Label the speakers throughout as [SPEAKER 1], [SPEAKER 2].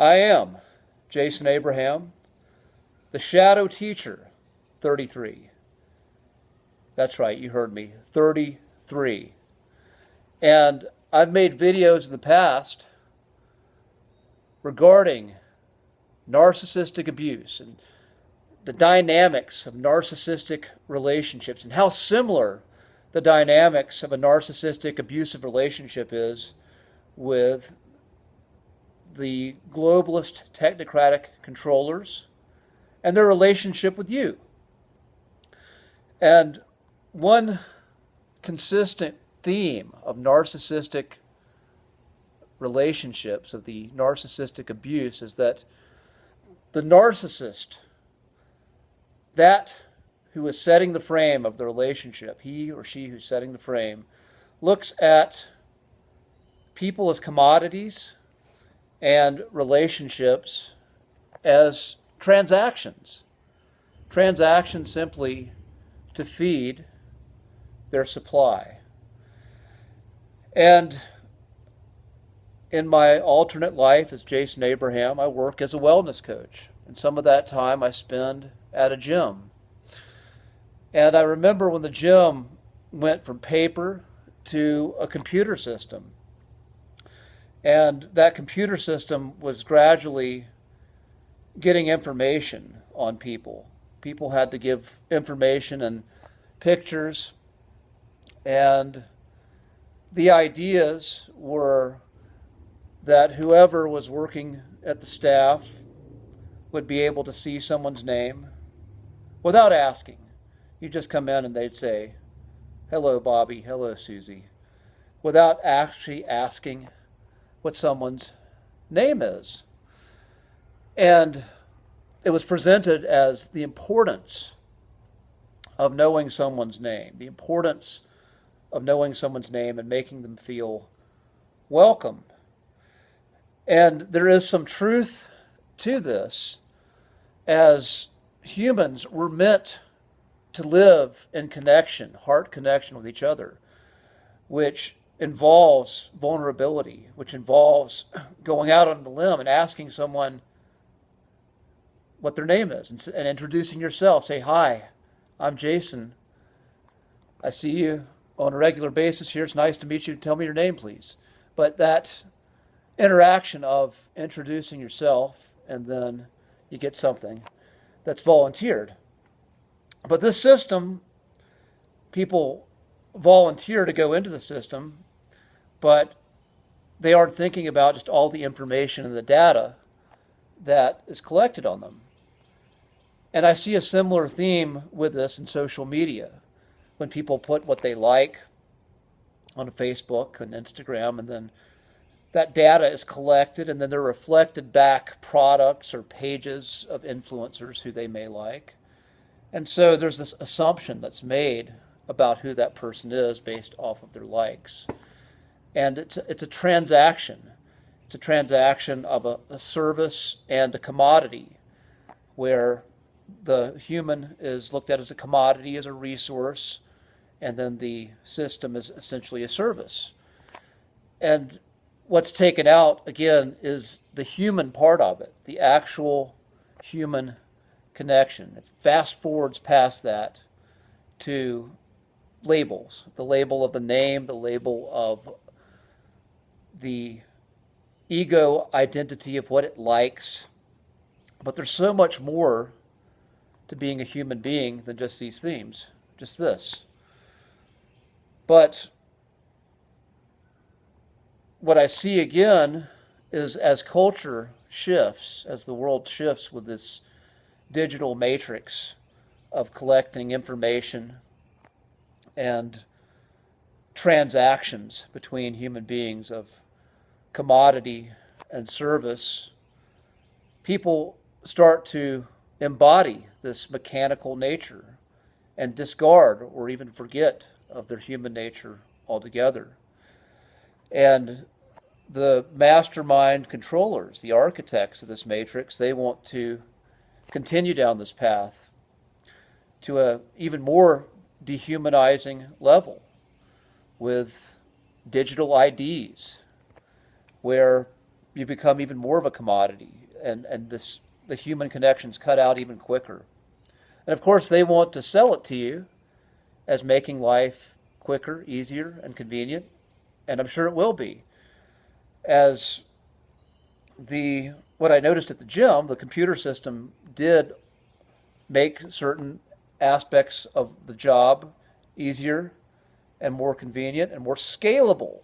[SPEAKER 1] I am Jason Abraham, the Shadow Teacher, 33. That's right, you heard me, 33. And I've made videos in the past regarding narcissistic abuse and the dynamics of narcissistic relationships and how similar the dynamics of a narcissistic abusive relationship is with the globalist technocratic controllers and their relationship with you. And one consistent theme of narcissistic relationships, of the narcissistic abuse, is that the narcissist, that who is setting the frame of the relationship, he or she who's setting the frame, looks at people as commodities and relationships as transactions. Transactions simply to feed their supply. And in my alternate life as Jason Abraham, I work as a wellness coach. And some of that time I spend at a gym. And I remember when the gym went from paper to a computer system. And that computer system was gradually getting information on people. People had to give information and pictures. And the ideas were that whoever was working at the staff would be able to see someone's name without asking. You just come in and they'd say, "Hello, Bobby. Hello, Susie," without actually asking what someone's name is. And it was presented as the importance of knowing someone's name, the importance of knowing someone's name and making them feel welcome. And there is some truth to this. As humans, we're meant to live in connection, heart connection with each other, which involves vulnerability, which involves going out on the limb and asking someone what their name is and introducing yourself. Say, "Hi, I'm Jason. I see you on a regular basis here. It's nice to meet you. Tell me your name, please." But that interaction of introducing yourself and then you get something that's volunteered. But this system, people volunteer to go into the system, but they aren't thinking about just all the information and the data that is collected on them. And I see a similar theme with this in social media. When people put what they like on Facebook and Instagram, and then that data is collected, and then they're reflected back products or pages of influencers who they may like. And so there's this assumption that's made about who that person is based off of their likes. And it's a transaction. It's a transaction of a service and a commodity, where the human is looked at as a commodity, as a resource, and then the system is essentially a service. And what's taken out, again, is the human part of it, the actual human connection. It fast forwards past that to labels, the label of the name, the label of the ego identity of what it likes. But there's so much more to being a human being than just these themes, just this. But what I see again is, as culture shifts, as the world shifts with this digital matrix of collecting information and transactions between human beings of commodity and service, people start to embody this mechanical nature and discard or even forget of their human nature altogether. And the mastermind controllers, the architects of this matrix, they want to continue down this path to a even more dehumanizing level with digital IDs, where you become even more of a commodity, and the human connections cut out even quicker. And of course, they want to sell it to you as making life quicker, easier, and convenient. And I'm sure it will be. As what I noticed at the gym, the computer system did make certain aspects of the job easier and more convenient and more scalable.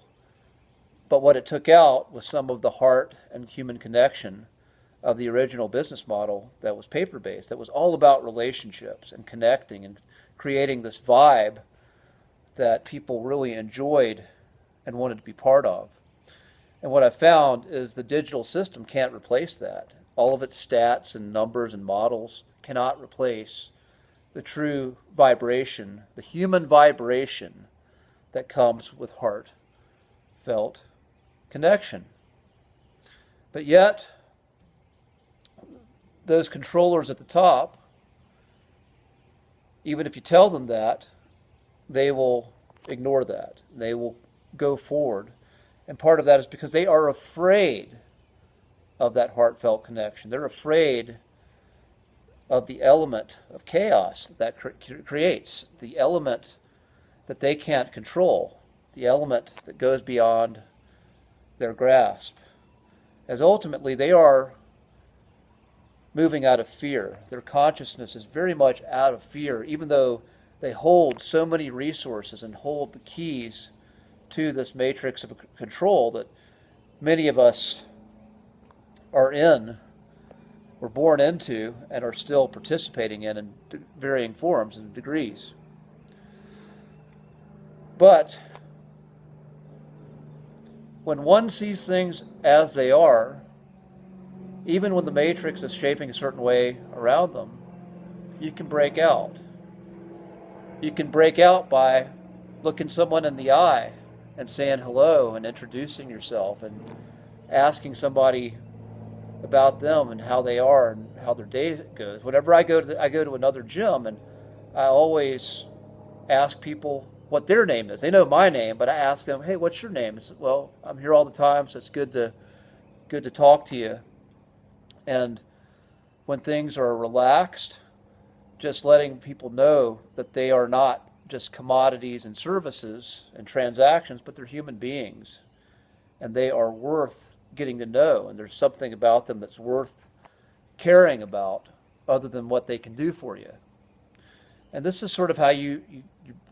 [SPEAKER 1] But what it took out was some of the heart and human connection of the original business model that was paper-based, that was all about relationships and connecting and creating this vibe that people really enjoyed and wanted to be part of. And what I found is the digital system can't replace that. All of its stats and numbers and models cannot replace the true vibration, the human vibration that comes with heartfelt connection. But yet, those controllers at the top, even if you tell them that, they will ignore that. They will go forward. And part of that is because they are afraid of that heartfelt connection. They're afraid of the element of chaos that creates, the element that they can't control, the element that goes beyond their grasp. As ultimately they are moving out of fear. Their consciousness is very much out of fear, even though they hold so many resources and hold the keys to this matrix of control that many of us are in, were born into, and are still participating in varying forms and degrees. But when one sees things as they are, even when the matrix is shaping a certain way around them, you can break out. You can break out by looking someone in the eye and saying hello and introducing yourself and asking somebody about them and how they are and how their day goes. Whenever I go to another gym, and I always ask people what their name is. They know my name, but I ask them, "Hey, what's your name?" I said, "Well, I'm here all the time, so it's good to talk to you." And when things are relaxed, just letting people know that they are not just commodities and services and transactions, but they're human beings, and they are worth getting to know, and there's something about them that's worth caring about other than what they can do for you. And this is sort of how you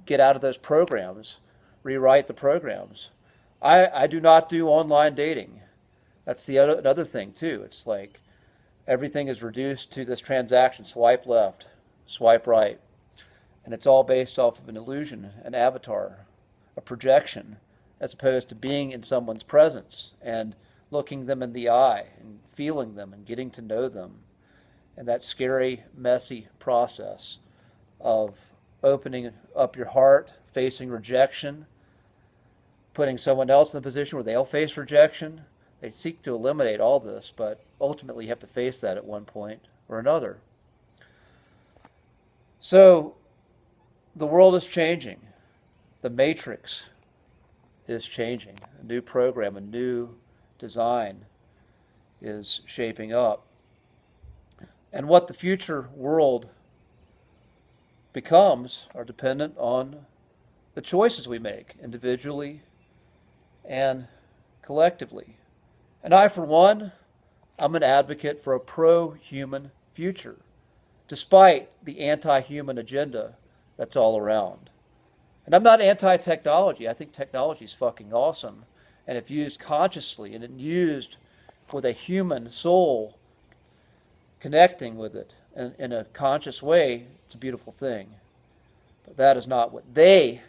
[SPEAKER 1] get out of those programs, rewrite the programs. I do not do online dating. That's the another thing too. It's like everything is reduced to this transaction: swipe left, swipe right. And it's all based off of an illusion, an avatar, a projection, as opposed to being in someone's presence and looking them in the eye and feeling them and getting to know them. And that scary, messy process of opening up your heart, facing rejection, putting someone else in the position where they'll face rejection. They seek to eliminate all this, but ultimately you have to face that at one point or another. So the world is changing. The matrix is changing. A new program, a new design is shaping up. And what the future world becomes are dependent on the choices we make individually and collectively. And I, for one, I'm an advocate for a pro-human future, despite the anti-human agenda that's all around. And I'm not anti-technology. I think technology is fucking awesome. And if used consciously and used with a human soul connecting with it in a conscious way, it's a beautiful thing. But that is not what they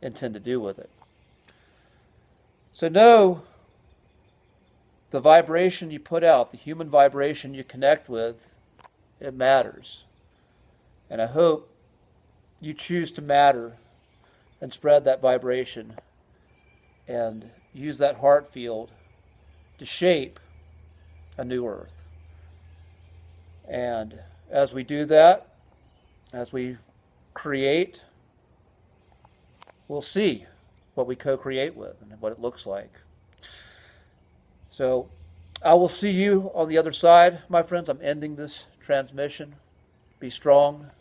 [SPEAKER 1] intend to do with it. So know the vibration you put out, the human vibration you connect with, it matters. And I hope you choose to matter and spread that vibration and use that heart field to shape a new earth. And as we do that, as we create, we'll see what we co-create with and what it looks like. So I will see you on the other side, my friends. I'm ending this transmission. Be strong,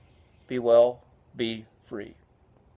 [SPEAKER 1] be well, be free.